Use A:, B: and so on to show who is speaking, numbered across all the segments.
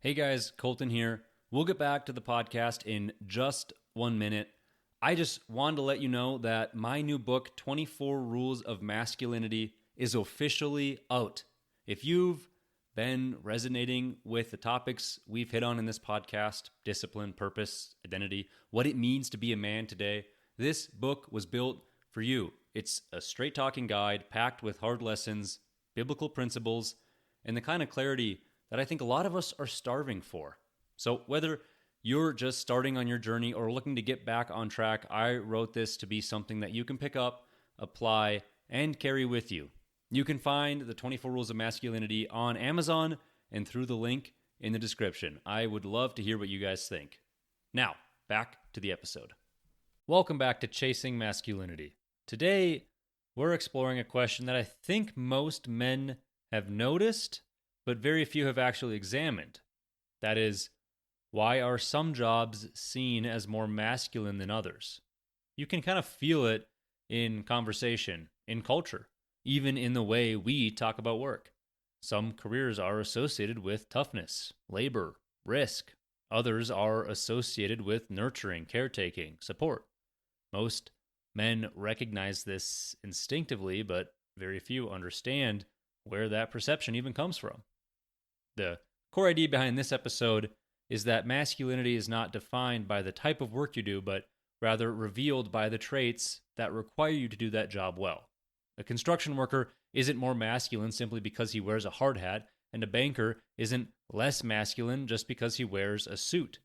A: Hey guys, Colton here. We'll get back to the podcast in just 1 minute. I just wanted to let you know that my new book, 24 Rules of Masculinity, is officially out. If you've been resonating with the topics we've hit on in this podcast, discipline, purpose, identity, what it means to be a man today, this book was built for you. It's a straight talking guide packed with hard lessons, biblical principles, and the kind of clarity that I think a lot of us are starving for. So whether you're just starting on your journey or looking to get back on track, I wrote this to be something that you can pick up, apply, and carry with you. You can find the 24 Rules of Masculinity on Amazon and through the link in the description. I would love to hear what you guys think. Now, back to the episode. Welcome back to Chasing Masculinity. Today, we're exploring a question that I think most men have noticed, but very few have actually examined. That is, why are some jobs seen as more masculine than others? You can kind of feel it in conversation, in culture, even in the way we talk about work. Some careers are associated with toughness, labor, risk. Others are associated with nurturing, caretaking, support. Most men recognize this instinctively, but very few understand where that perception even comes from. The core idea behind this episode is that masculinity is not defined by the type of work you do, but rather revealed by the traits that require you to do that job well. A construction worker isn't more masculine simply because he wears a hard hat, and a banker isn't less masculine just because he wears a suit.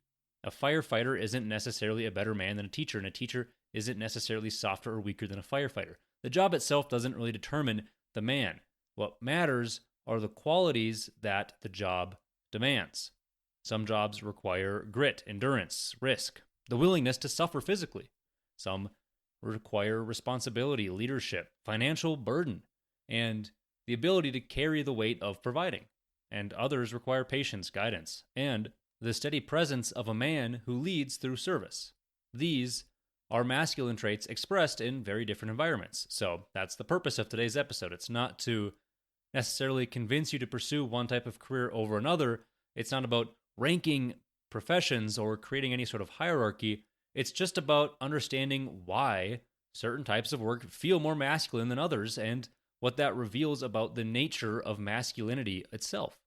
A: A firefighter isn't necessarily a better man than a teacher, and a teacher isn't necessarily softer or weaker than a firefighter. The job itself doesn't really determine the man. What matters are the qualities that the job demands. Some jobs require grit, endurance, risk, the willingness to suffer physically. Some require responsibility, leadership, financial burden, and the ability to carry the weight of providing. And others require patience, guidance, and the steady presence of a man who leads through service. These are masculine traits expressed in very different environments. So that's the purpose of today's episode. It's not to necessarily convince you to pursue one type of career over another. It's not about ranking professions or creating any sort of hierarchy. It's just about understanding why certain types of work feel more masculine than others and what that reveals about the nature of masculinity itself.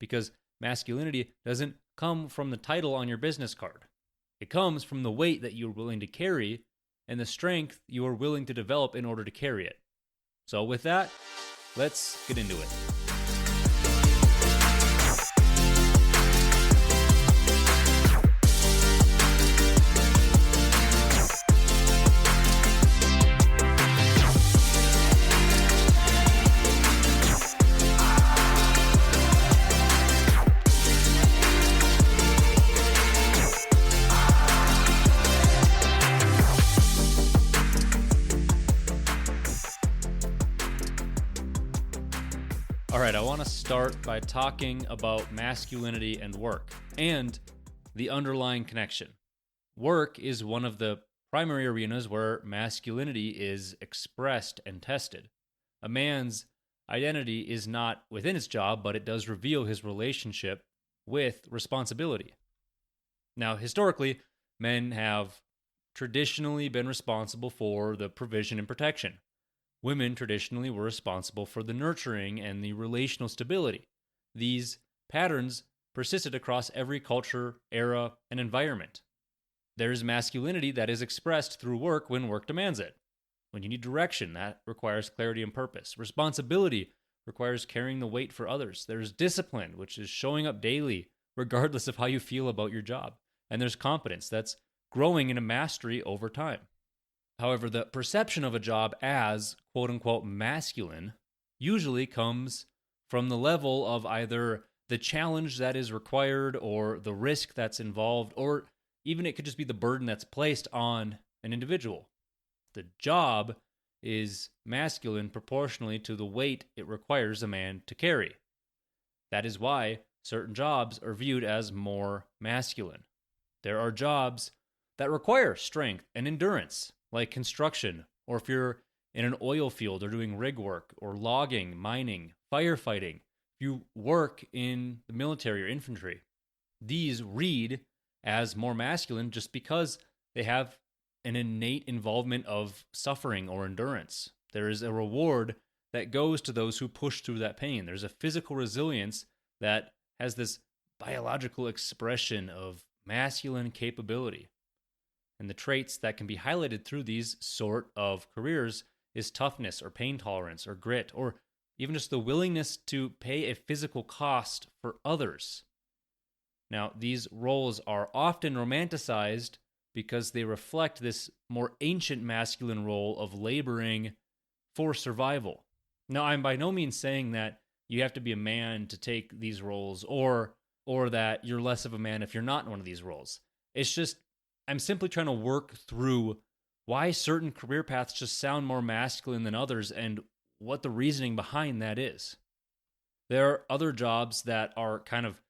A: Because masculinity doesn't come from the title on your business card. It comes from the weight that you're willing to carry and the strength you are willing to develop in order to carry it. So with that, let's get into it. All right, I want to start by talking about masculinity and work and the underlying connection. Work is one of the primary arenas where masculinity is expressed and tested. A man's identity is not within his job, but it does reveal his relationship with responsibility. Now, historically, men have traditionally been responsible for the provision and protection. Women traditionally were responsible for the nurturing and the relational stability. These patterns persisted across every culture, era, and environment. There is masculinity that is expressed through work when work demands it. When you need direction, that requires clarity and purpose. Responsibility requires carrying the weight for others. There's discipline, which is showing up daily, regardless of how you feel about your job. And there's competence, that's growing in a mastery over time. However, the perception of a job as quote-unquote masculine usually comes from the level of either the challenge that is required or the risk that's involved, or even it could just be the burden that's placed on an individual. The job is masculine proportionally to the weight it requires a man to carry. That is why certain jobs are viewed as more masculine. There are jobs that require strength and endurance, like construction, or if you're in an oil field or doing rig work or logging, mining, firefighting. If you work in the military or infantry, These read as more masculine just because they have an innate involvement of suffering or endurance. There is a reward that goes to those who push through that pain. There's a physical resilience that has this biological expression of masculine capability. And the traits that can be highlighted through these sort of careers is toughness or pain tolerance or grit or even just the willingness to pay a physical cost for others. Now, these roles are often romanticized because they reflect this more ancient masculine role of laboring for survival. Now, I'm by no means saying that you have to be a man to take these roles or that you're less of a man if you're not in one of these roles. It's just, I'm simply trying to work through why certain career paths just sound more masculine than others and what the reasoning behind that is. There are other jobs that are kind of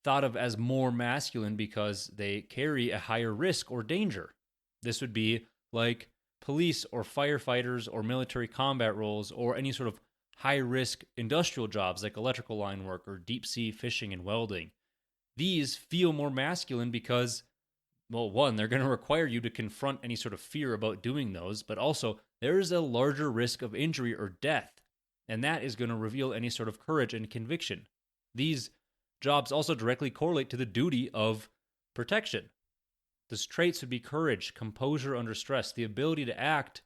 A: thought of as more masculine because they carry a higher risk or danger. This would be like police or firefighters or military combat roles or any sort of high-risk industrial jobs like electrical line work or deep-sea fishing and welding. These feel more masculine because, well, one, they're going to require you to confront any sort of fear about doing those, but also there is a larger risk of injury or death, and that is going to reveal any sort of courage and conviction. These jobs also directly correlate to the duty of protection. Those traits would be courage, composure under stress, the ability to act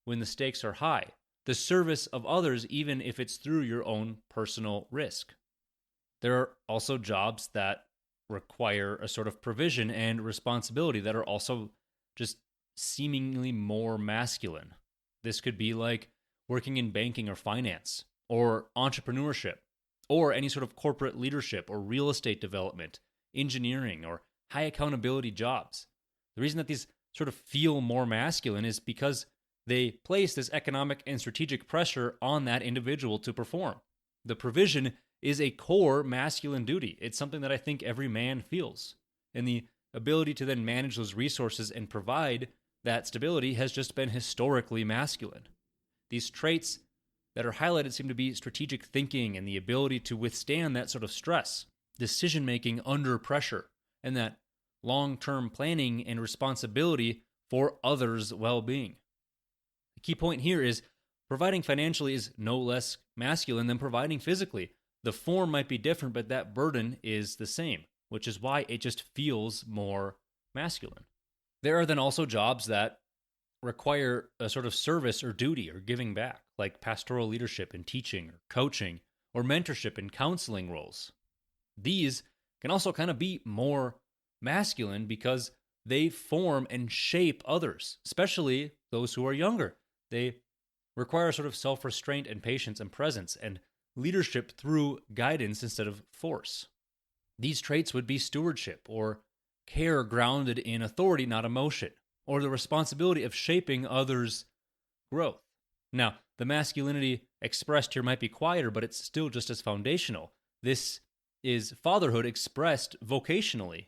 A: when the stakes are high, the service of others even if it's through your own personal risk. There are also jobs that require a sort of provision and responsibility that are also just seemingly more masculine. This could be like working in banking or finance, or entrepreneurship, or any sort of corporate leadership or real estate development, engineering, or high accountability jobs. The reason that these sort of feel more masculine is because they place this economic and strategic pressure on that individual to perform. The provision is a core masculine duty. It's something that I think every man feels. And the ability to then manage those resources and provide that stability has just been historically masculine. These traits that are highlighted seem to be strategic thinking and the ability to withstand that sort of stress, decision-making under pressure, and that long-term planning and responsibility for others' well-being. The key point here is providing financially is no less masculine than providing physically. The form might be different, but that burden is the same, which is why it just feels more masculine. There are then also jobs that require a sort of service or duty or giving back, like pastoral leadership and teaching or coaching or mentorship and counseling roles. These can also kind of be more masculine because they form and shape others, especially those who are younger. They require sort of self-restraint and patience and presence and leadership through guidance instead of force. These traits would be stewardship or care grounded in authority, not emotion, or the responsibility of shaping others' growth. Now, the masculinity expressed here might be quieter, but it's still just as foundational. This is fatherhood expressed vocationally.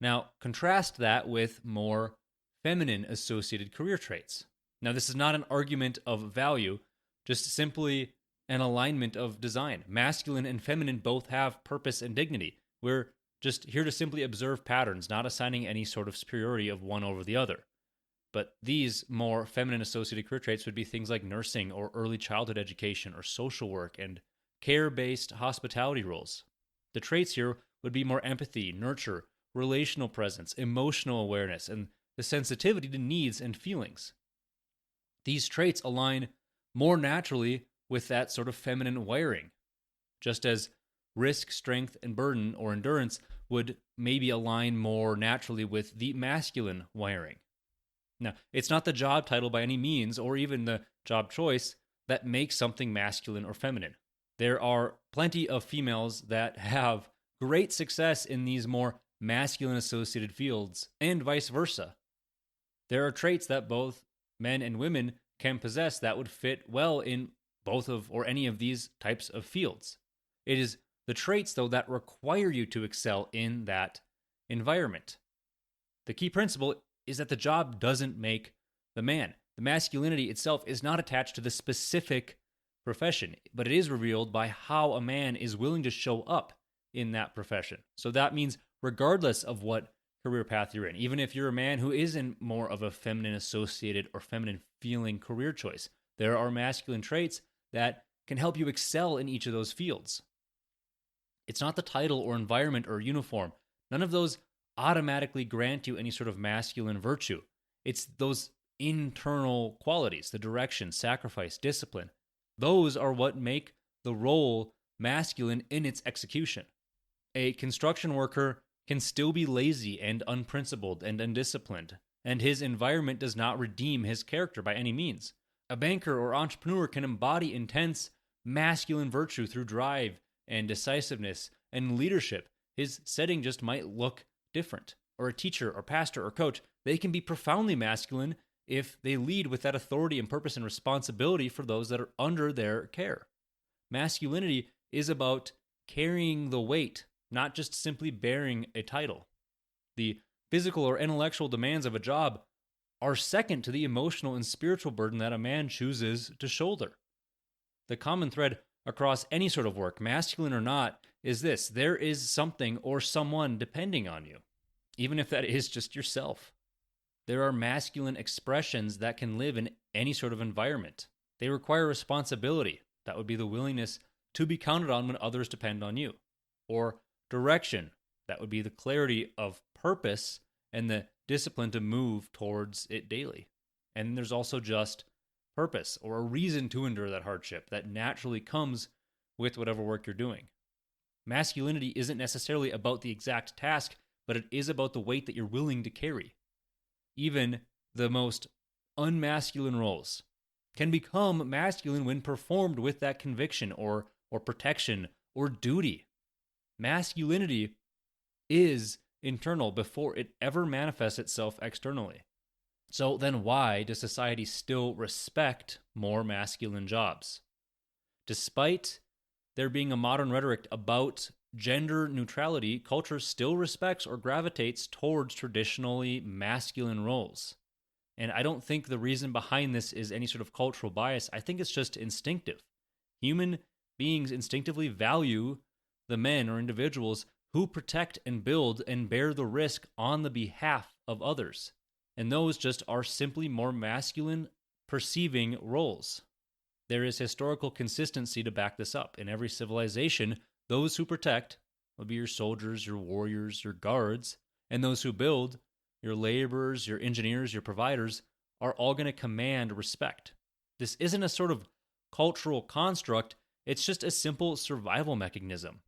A: Now, contrast that with more feminine associated career traits. Now, this is not an argument of value, just simply an alignment of design. Masculine and feminine both have purpose and dignity. We're just here to simply observe patterns, not assigning any sort of superiority of one over the other. But these more feminine associated career traits would be things like nursing or early childhood education or social work and care-based hospitality roles. The traits here would be more empathy, nurture, relational presence, emotional awareness, and the sensitivity to needs and feelings. These traits align more naturally with that sort of feminine wiring, just as risk, strength, and burden or endurance would maybe align more naturally with the masculine wiring. Now, it's not the job title by any means, or even the job choice, that makes something masculine or feminine. There are plenty of females that have great success in these more masculine associated fields, and vice versa. There are traits that both men and women can possess that would fit well in both of or any of these types of fields. It is the traits, though, that require you to excel in that environment. The key principle is that the job doesn't make the man. The masculinity itself is not attached to the specific profession, but it is revealed by how a man is willing to show up in that profession. So that means regardless of what career path you're in. Even if you're a man who is in more of a feminine associated or feminine feeling career choice, there are masculine traits that can help you excel in each of those fields. It's not the title or environment or uniform. None of those automatically grant you any sort of masculine virtue. It's those internal qualities, the direction, sacrifice, discipline. Those are what make the role masculine in its execution. A construction worker can still be lazy and unprincipled and undisciplined, and his environment does not redeem his character by any means. A banker or entrepreneur can embody intense masculine virtue through drive and decisiveness and leadership. His setting just might look different. Or a teacher or pastor or coach, they can be profoundly masculine if they lead with that authority and purpose and responsibility for those that are under their care. Masculinity is about carrying the weight, not just simply bearing a title. The physical or intellectual demands of a job are second to the emotional and spiritual burden that a man chooses to shoulder. The common thread across any sort of work, masculine or not, is this: there is something or someone depending on you, even if that is just yourself. There are masculine expressions that can live in any sort of environment. They require responsibility. That would be the willingness to be counted on when others depend on you. Or direction. That would be the clarity of purpose and the discipline to move towards it daily. And there's also just purpose or a reason to endure that hardship that naturally comes with whatever work you're doing. Masculinity isn't necessarily about the exact task, but it is about the weight that you're willing to carry. Even the most unmasculine roles can become masculine when performed with that conviction or protection or duty. Masculinity is internal before it ever manifests itself externally. So then why does society still respect more masculine jobs? Despite there being a modern rhetoric about gender neutrality, culture still respects or gravitates towards traditionally masculine roles. And I don't think the reason behind this is any sort of cultural bias. I think it's just instinctive. Human beings instinctively value the men or individuals who protect and build and bear the risk on the behalf of others. And those just are simply more masculine perceiving roles. There is historical consistency to back this up. In every civilization, those who protect will be your soldiers, your warriors, your guards, and those who build, your laborers, your engineers, your providers, are all going to command respect. This isn't a sort of cultural construct, it's just a simple survival mechanism.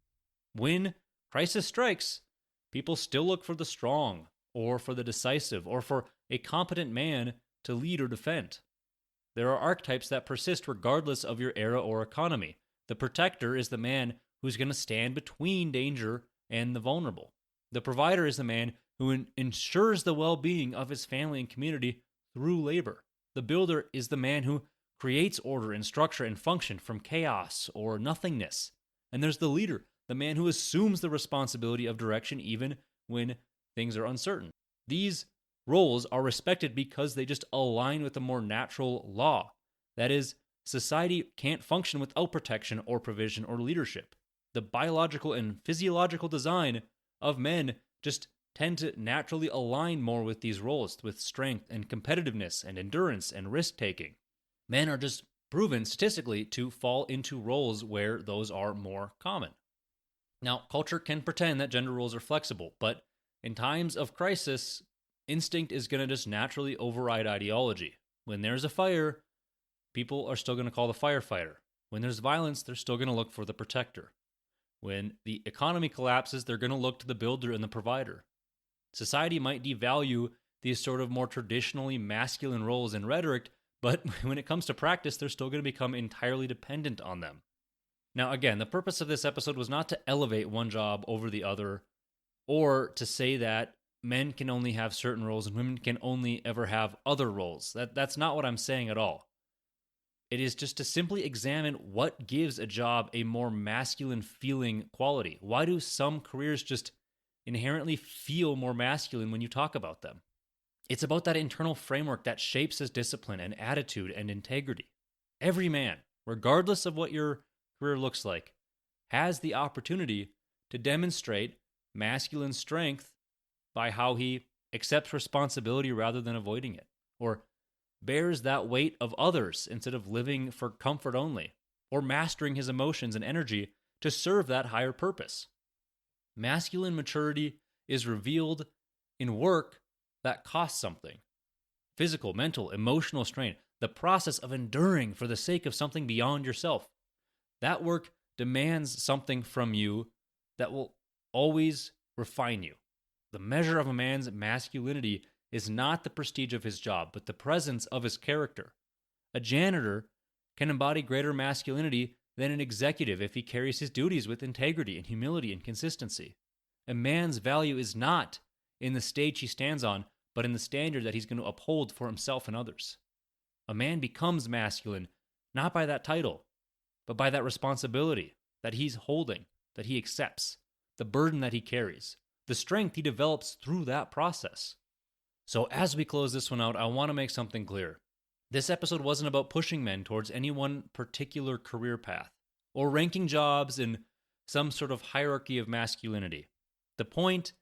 A: When crisis strikes, people still look for the strong, or for the decisive, or for a competent man to lead or defend. There are archetypes that persist regardless of your era or economy. The protector is the man who's going to stand between danger and the vulnerable. The provider is the man who ensures the well-being of his family and community through labor. The builder is the man who creates order and structure and function from chaos or nothingness. And there's the leader, the man who assumes the responsibility of direction even when things are uncertain. These roles are respected because they just align with a more natural law. That is, society can't function without protection or provision or leadership. The biological and physiological design of men just tend to naturally align more with these roles, with strength and competitiveness and endurance and risk-taking. Men are just proven statistically to fall into roles where those are more common. Now, culture can pretend that gender roles are flexible, but in times of crisis, instinct is going to just naturally override ideology. When there's a fire, people are still going to call the firefighter. When there's violence, they're still going to look for the protector. When the economy collapses, they're going to look to the builder and the provider. Society might devalue these sort of more traditionally masculine roles in rhetoric, but when it comes to practice, they're still going to become entirely dependent on them. Now, again, the purpose of this episode was not to elevate one job over the other, or to say that men can only have certain roles and women can only ever have other roles. That's not what I'm saying at all. It is just to simply examine what gives a job a more masculine feeling quality. Why do some careers just inherently feel more masculine when you talk about them? It's about that internal framework that shapes his discipline and attitude and integrity. Every man, regardless of what your career looks like, has the opportunity to demonstrate masculine strength by how he accepts responsibility rather than avoiding it, or bears that weight of others instead of living for comfort only, or mastering his emotions and energy to serve that higher purpose. Masculine maturity is revealed in work that costs something. Physical, mental, emotional strain, the process of enduring for the sake of something beyond yourself. That work demands something from you that will always refine you. The measure of a man's masculinity is not the prestige of his job, but the presence of his character. A janitor can embody greater masculinity than an executive if he carries his duties with integrity and humility and consistency. A man's value is not in the stage he stands on, but in the standard that he's going to uphold for himself and others. A man becomes masculine not by that title, but by that responsibility that he's holding, that he accepts, the burden that he carries, the strength he develops through that process. So as we close this one out, I want to make something clear. This episode wasn't about pushing men towards any one particular career path or ranking jobs in some sort of hierarchy of masculinity. The point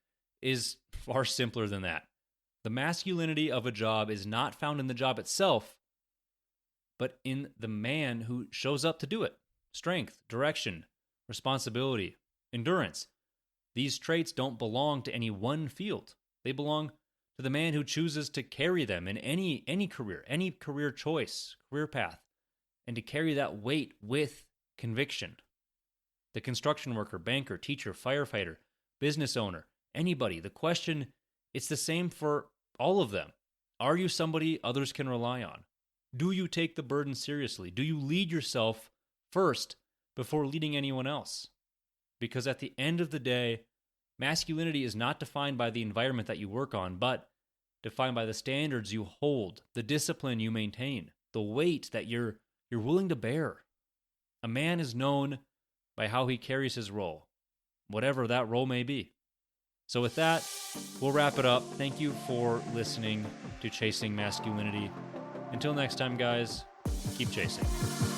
A: is far simpler than that. The masculinity of a job is not found in the job itself, but in the man who shows up to do it. Strength, direction, responsibility, endurance. These traits don't belong to any one field. They belong to the man who chooses to carry them in any career choice, career path, and to carry that weight with conviction. The construction worker, banker, teacher, firefighter, business owner, anybody. The question, it's the same for all of them. Are you somebody others can rely on? Do you take the burden seriously? Do you lead yourself first before leading anyone else? Because at the end of the day, masculinity is not defined by the environment that you work on, but defined by the standards you hold, the discipline you maintain, the weight that you're willing to bear. A man is known by how he carries his role, whatever that role may be. So with that, we'll wrap it up. Thank you for listening to Chasing Masculinity. Until next time, guys, keep chasing.